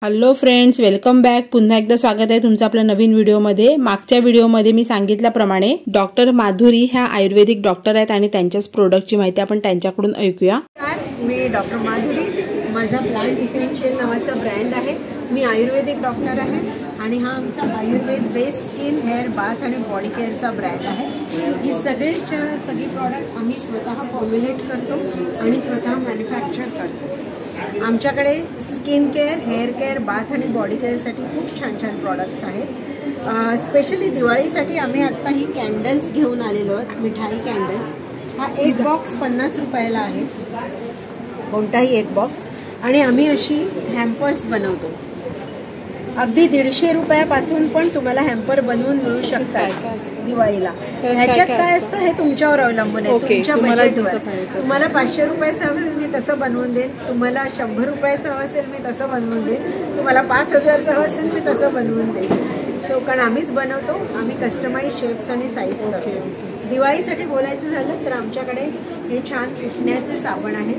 Hello friends, welcome back. पुन्हा एकदा स्वागत आहे तुमचं आपल्या नवीन व्हिडिओमध्ये। मागच्या व्हिडिओमध्ये मी सांगितल्याप्रमाणे डॉक्टर माधुरी ह्या आयुर्वेदिक डॉक्टर आहेत आणि त्यांच्याच प्रोडक्टची माहिती आपण त्यांच्याकडून ऐकूया। मी डॉक्टर माधुरी, माझा प्लांट इसेन्शियल नावाचा ब्रँड आहे। मी आयुर्वेदिक डॉक्टर आहे आणि हा आमचा Ayurveda base skin hair bath आणि बॉडी केअरचा ब्रँड आहे। ही सगळी प्रॉडक्ट आम्ही स्वतः फॉर्म्युलेट करतो आणि स्वतः मॅन्युफॅक्चर करतो। आमच्याकडे skin care, hair care, bath आणि बॉडी केअरसाठी खूप छान छान प्रॉडक्ट्स आहेत। स्पेशली दिवाळीसाठी आम्ही आत्ता ही कॅन्डल्स घेऊन आलेलो आहोत, मिठाई कॅन्डल्स। हा एक बॉक्स 50 रुपयाला आहे, कोणताही एक बॉक्स। आणि आम्ही अशी हॅम्पर्स बनवतो, अगदी 150 रुपयापासून पण तुम्हाला हॅम्पर बनवून मिळू शकतात दिवाळीला। ह्याच्यात काय असतं हे तुमच्यावर अवलंबून आहे, तुमच्या बजेटवर। तुम्हाला 500 रुपयाचं हवं असेल मी तसं बनवून देईन, तुम्हाला 100 रुपयाचं हवं असेल मी तसं बनवून देईन, तुम्हाला 5000चं हवं असेल मी तसं बनवून देईन। सो कारण आम्हीच बनवतो, आम्ही कस्टमाइज शेप्स आणि साईज करतो। दिवाळीसाठी बोलायचं झालं तर आमच्याकडे हे छान उठण्याचे साबण आहे।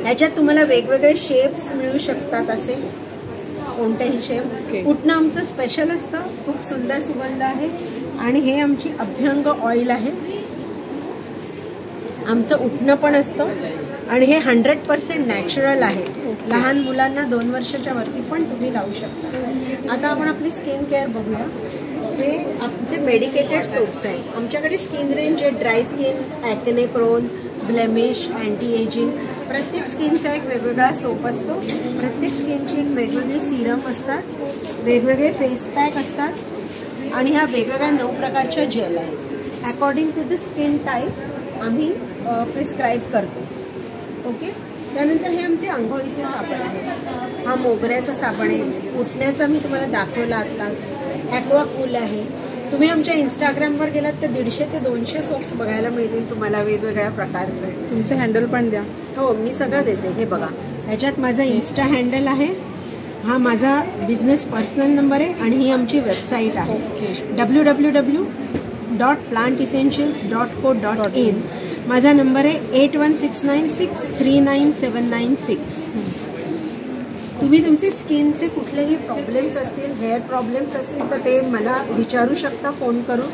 ह्याच्यात तुम्हाला वेगवेगळे शेप्स मिळू शकतात, असे कोणतेही शेप। उठणं आमचं स्पेशल असतं, खूप सुंदर सुगंध आहे। आणि हे आमची अभ्यंग ऑइल आहे, आमचं उठणं पण असतं आणि हे 100% नॅचरल आहे। लहान मुलांना 2 वर्षाच्या वरती पण तुम्ही लावू शकता। आता आपण आपली स्किन केअर बघूया। हे आमचे मेडिकेटेड सोप्स आहेत। आमच्याकडे स्किन रेंज आहे, dry skin, acne prone, blemish, anti ageing. प्रत्येक स्किनचा एक वेगवेगळा सोप असतो, प्रत्येक स्किनची एक वेगवेगळी सिरम असतात, वेगवेगळे फेस पॅक असतात आणि ह्या वेगवेगळ्या 9 प्रकारच्या जेल आहेत। According to the skin type आम्ही प्रिस्क्राईब करतो। ओके, त्यानंतर हे आमचे आंघोळीचे साबण आहे। हा मोगऱ्याचा साबण आहे, उठण्याचा मी तुम्हाला दाखवला आत्ताच। ॲक्वा कूल आहे। तुम्ही आमच्या इंस्टाग्रामवर गेलात तर 150 ते 200 सोप्स बघायला मिळतील तुम्हाला वेगवेगळ्या प्रकारचे। तुमचं हँडल पण द्या। हो, मी सगळं देते। हे बघा, ह्याच्यात माझा इन्स्टा हँडल आहे, हा माझा बिझनेस पर्सनल नंबर आहे आणि ही आमची वेबसाईट आहे www.plantessentials.co.in। माझा नंबर आहे 8169639796। तुम्ही तुमचे स्किनचे कुठलेही प्रॉब्लेम्स असतील, हेअर प्रॉब्लेम्स असतील तर ते मला विचारू शकता फोन करून।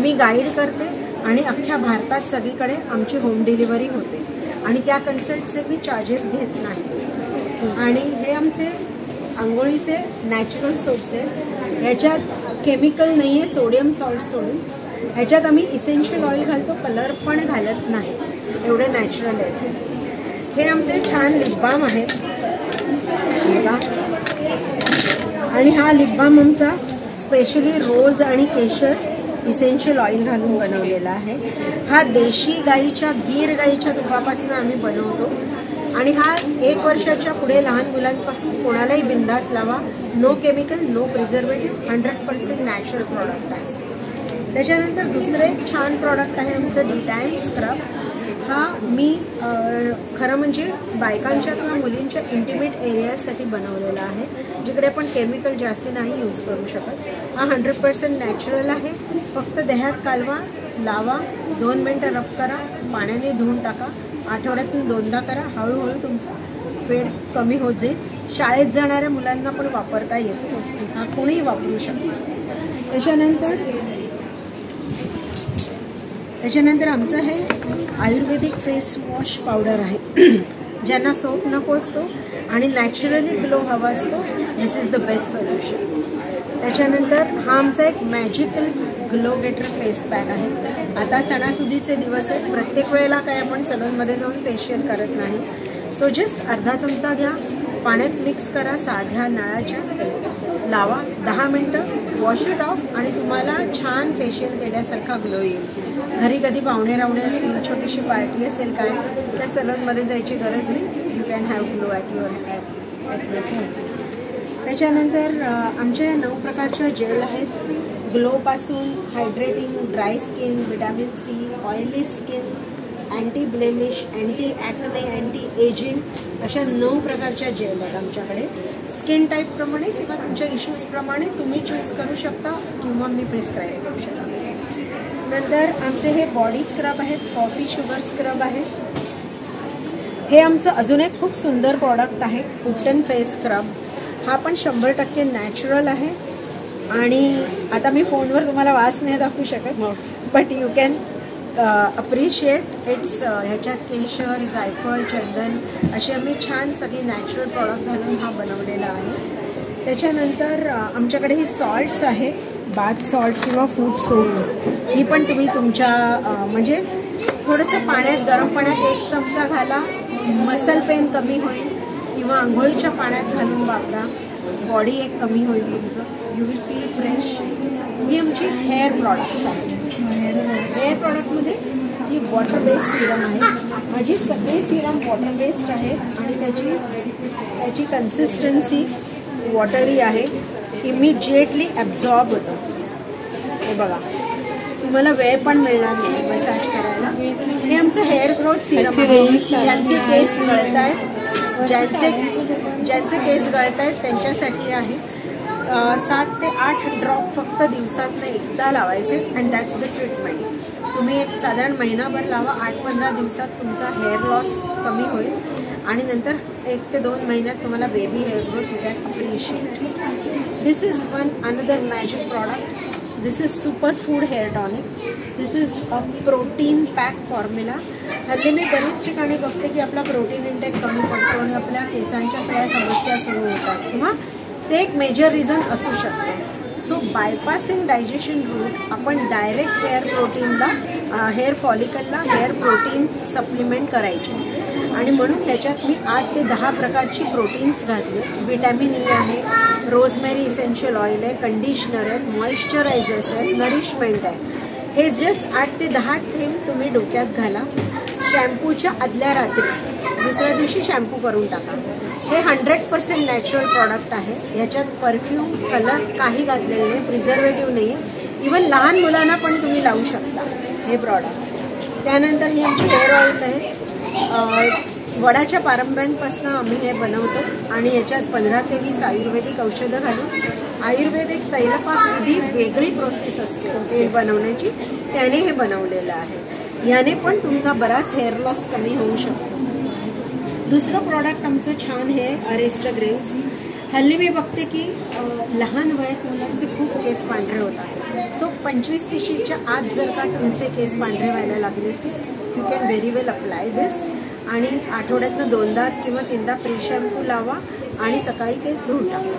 मी गाईड करते आणि अख्ख्या भारतात सगळीकडे आमची होम डिलिव्हरी होते आणि त्या कन्सल्टचे मी चार्जेस घेत नाही। आणि हे आमचे आंघोळीचे नॅचरल सोप्स आहेत, ह्याच्यात केमिकल नाही आहे, सोडियम सॉल्ट सोडून। ह्याच्यात आम्ही इसेन्शियल ऑइल घालतो, कलर पण घालत नाही, एवढे नॅचरल आहेत। हे आमचे छान लिप बाम आहेत आणि हा लिप बाम आमचा स्पेशली रोज आणि केशर इसेन्शियल ऑइल घालून बनवलेला आहे। हा देशी गाईच्या, गीर गाईच्या तुपापासून आम्ही बनवतो आणि हा 1 वर्षाच्या पुढे लहान मुलांपासून कोणालाही बिंदास लावा। No chemical, no preservative, 100% natural product आहे। त्याच्यानंतर दुसरं एक छान प्रॉडक्ट आहे आमचं डिटॅन स्क्रब। हा मी खरं म्हणजे बायकांच्या किंवा मुलींच्या इंटिमेट एरियाजसाठी बनवलेला आहे, जिकडे आपण केमिकल जास्त नाही यूज करू शकत। हा 100% नॅचरल आहे। फक्त देहात कालवा, लावा, 2 मिनटं रब करा, पाण्याने धुवून टाका, आठवड्यातून 2दा करा, हळूहळू तुमचा फेड कमी होत जाईल। शाळेत जाणाऱ्या मुलांना पण वापरता येतो, हा कोणीही वापरू शकतो। त्याच्यानंतर आमचं हे आयुर्वेदिक फेस वॉश पावडर आहे, ज्यांना सोप नको असतो आणि नॅचरली ग्लो हवा असतो, this is the best solution. त्याच्यानंतर हा आमचा एक magical glow getter face pack आहे। आता सणासुदीचे दिवस आहेत, प्रत्येक वेळेला काय आपण सलूनमध्ये जाऊन फेशियल करत नाही। सो जस्ट अर्धा चमचा घ्या, पाण्यात मिक्स करा, साध्या नळाच्या, लावा, 10 मिनटं, वॉश इट ऑफ आणि तुम्हाला छान फेशियल केल्यासारखा ग्लो येईल। घरी कधी पाहुणे रावणे असतील, छोटीशी पार्टी असेल काय, तर सलूनमध्ये जायची गरज नाही, you can have glow at your home. त्याच्यानंतर आमच्या या 9 प्रकारच्या जेल आहेत, ग्लोपासून hydrating, dry skin, vitamin C, oily skin, anti blemish, anti acne, anti ageing, अशा 9 प्रकारच्या जेल आहेत आमच्याकडे। स्किन टाईपप्रमाणे किंवा तुमच्या इश्यूजप्रमाणे तुम्ही चूज करू शकता किंवा मी प्रिस्क्राईब करू शकता। नंतर आमचे हे बॉडी स्क्रब आहेत, कॉफी शुगर स्क्रब आहे। हे आमचं अजून एक खूप सुंदर प्रॉडक्ट आहे, उप्टन फेस स्क्रब. हा पण 100% नॅचरल आहे. आणि आता मी फोनवर तुम्हाला वास नाही दाखवू शकत, but you can appreciate it's. ह्याच्यात केशर, जायफळ, चंदन अशी आम्ही छान सगळी नॅचरल प्रॉडक्ट घालून हा बनवलेला आहे. त्याच्यानंतर आमच्याकडे ही सॉल्ट्स आहे, बाथ सॉल्ट किंवा फूड सोप्स. ही पण तुम्ही तुमच्या म्हणजे थोडंसं पाण्यात, गरम पाण्यात 1 चमचा घाला, मसल पेन कमी होईल. किंवा आंघोळीच्या पाण्यात घालून वापरा, बॉडी एक कमी होईल तुमचं, यू विल फील फ्रेश. ही आमची हेअर प्रॉडक्ट्स आहेत. हेअर प्रॉडक्टमध्ये ही वॉटर बेस्ड सिरम आहे. माझी सगळे सिरम वॉटर बेस्ड आहेत आणि त्याची कन्सिस्टन्सी वॉटरी आहे, इमिजिएटली ॲब्झॉर्ब होतं. हे बघा, तुम्हाला वेळ पण मिळणार नाही मसाज करायला. हे आमचं हेअर ग्रोथ सिरम आहे. ज्यांचे केस गळत आहेत, ज्यांचे केस गळत आहेत त्यांच्यासाठी आहे. 7 ते 8 ड्रॉप फक्त दिवसातनं एकदा लावायचे अँड दॅट्स द ट्रीटमेंट. तुम्ही एक साधारण महिनाभर लावा, 8-15 दिवसात तुमचा हेअर लॉस कमी होईल आणि नंतर 1 ते 2 महिन्यात तुम्हाला baby hair growth you can appreciate. This is another magic product. This is super food hair tonic. This is a protein pack formula. हल्ली मी बरेच ठिकाणी बघते की आपला प्रोटीन इंटेक कमी पडतो आणि आपल्या केसांच्या सगळ्या समस्या सुरू होतात, किंवा ते एक मेजर रिझन असू शकतं. सो बायपासिंग डायजेशन रूट आपण डायरेक्ट हेअर प्रोटीनला, हेअर फॉलिकलला हेअर प्रोटीन सप्लिमेंट करायचे. आणि म्हणून त्याच्यात मी 8 ते 10 प्रकारची प्रोटीन्स घातले. विटॅमिन ई आहे, रोजमेरी इसेन्शियल ऑइल आहे, कंडिशनर आहेत, मॉइश्चरायझर्स आहेत, नरिशमेंट आहे. हे जस्ट 8 ते 10 थेंब तुम्ही डोक्यात घाला. शॅम्पूच्या आदल्या रात्री, दुसऱ्या दिवशी शॅम्पू करून टाका. हे 100% नॅचरल प्रॉडक्ट आहे. ह्याच्यात परफ्यूम, कलर काही घातलेले नाही, प्रिझर्वेटिव्ह नाही आहे. इवन लहान मुलांना पण तुम्ही लावू शकता हे प्रॉडक्ट. त्यानंतर ही आमची हेअर ऑइल आहे. वडाच्या पारंब्यांपासून आम्ही हे बनवतो आणि याच्यात 15 ते 20 आयुर्वेदिक औषधं घालून, आयुर्वेदिक तैलपाक ही वेगळी प्रोसेस असते तेल बनवण्याची, त्याने हे बनवलेलं आहे. याने पण तुमचा बराच हेअर लॉस कमी होऊ शकतो. दुसरं प्रॉडक्ट आमचं छान हे अरेस्ट द ग्रेज. हल्ली मी बघते की लहान वयात मुलांचे खूप केस पांढरे होतात. सो 25-30च्या आत जर का तुमचे केस पांढरे व्हायला लागले असतील, you can very well apply this. आणि आठवड्यातनं 2दा किंवा 3दा प्री शॅम्पू लावा आणि सकाळी केस धुवून टाका.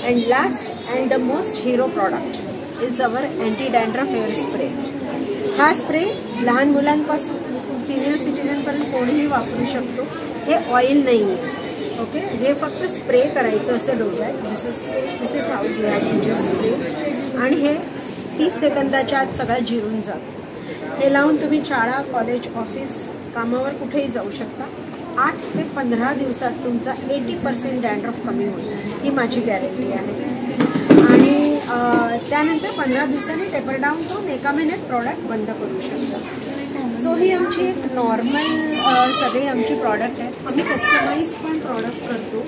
And last and the most hero product is our anti dandruff hair spray. हा स्प्रे लहान मुलांपासून सिनियर सिटीजनपर्यंत कोणीही वापरू शकतो. हे ऑइल नाही आहे, ओके. हे फक्त स्प्रे करायचं असं डोक्यात. This is how you have to just spray. आणि हे 30 सेकंदाच्या आत सगळं जिरून जातं. हे लावून तुम्ही शाळा, कॉलेज, ऑफिस, कामावर कुठेही जाऊ शकता. 8 ते 15 दिवसात तुमचा 80% डॅन्ड्रफ कमी होईल, ही माझी गॅरंटी आहे. आणि त्यानंतर 15 दिवसांनी टेपर डाऊन करून 1 महिन्यात प्रॉडक्ट बंद करू शकता. सो ही आमची एक नॉर्मल सगळी आमची प्रॉडक्ट आहेत. आम्ही कस्टमाइज पण प्रॉडक्ट करतो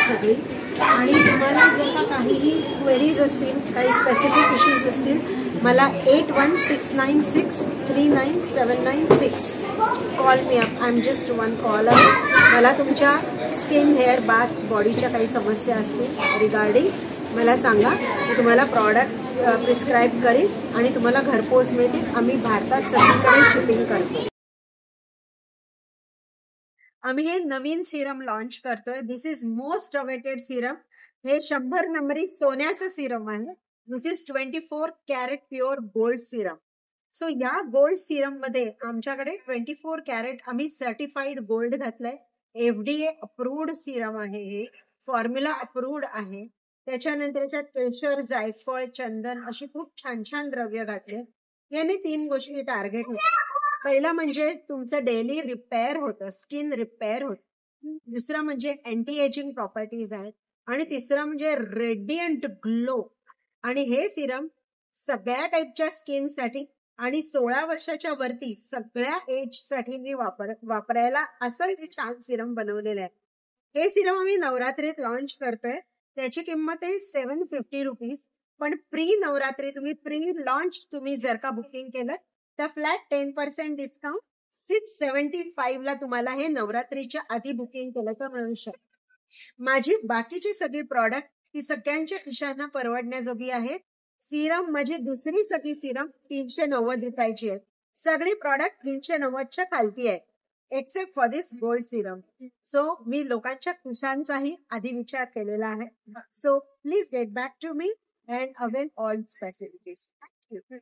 सगळी. आणि तुम्हाला जर का काहीही क्वेरीज असतील, काही स्पेसिफिक इश्यूज असतील, मला 8169639796 call me up. I am just 1 call up. मला तुमच्या स्किन, हेअर, बाथ, बॉडीच्या काही समस्या असतील रिगार्डिंग मला सांगा. मी तुम्हाला प्रॉडक्ट प्रिस्क्राईब करीन आणि तुम्हाला घरपोच मिळतील. आम्ही भारतात सगळीकडे शिपिंग करतो. आम्ही हे नवीन सिरम लॉन्च करतोय. This is most awaited serum. हे 100 नंबरी सोन्याचं सिरम आहे. This is 24 carat pure gold serum. So या गोल्ड सिरम मध्ये आमच्याकडे 24 कॅरेट आम्ही सर्टिफाईड गोल्ड घातलंय. FDA अप्रूव्ड सिरम आहे. हे फॉर्म्युला अप्रूव्ड आहे. त्याच्यानंतर याच्यात केशर, जायफळ, चंदन अशी खूप छान छान द्रव्य घातले. याने 3 गोष्टी टार्गेट होतात. पहिला म्हणजे तुमचं डेली रिपेअर होतं, स्किन रिपेअर होतं. दुसरा म्हणजे अँटी एजिंग प्रॉपर्टीज आहेत. आणि तिसरा म्हणजे रेडियंट ग्लो. आणि हे सिरम सगळ्या टाईपच्या स्किनसाठी आणि 16 वर्षाच्या वरती सगळ्या एजसाठी मी वापरायला असं हे छान सिरम बनवलेलं आहे. हे सिरम आम्ही नवरात्रीत लॉन्च करतोय. त्याची किंमत आहे 750 रुपीज. पण प्री नवरात्री तुम्ही प्री लॉन्च तुम्ही जर का बुकिंग केलं तर फ्लॅट 10% डिस्काउंट 675 ला तुम्हाला हे नवरात्रीच्या आधी बुकिंग केलं तर मिळू शकतं. माझी बाकीची सगळी प्रॉडक्ट ही सगळ्यांच्या खिशांना परवडण्याजोगी आहे. सिरम माझी दुसरी सगळी सिरम 390 रुपयाची आहे. सगळी प्रॉडक्ट 390च्या खालती आहे except for this gold serum. So मी लोकांच्या खिशांचाही आधी विचार केलेला आहे. So please get back to me and avail all facilities. Thank you.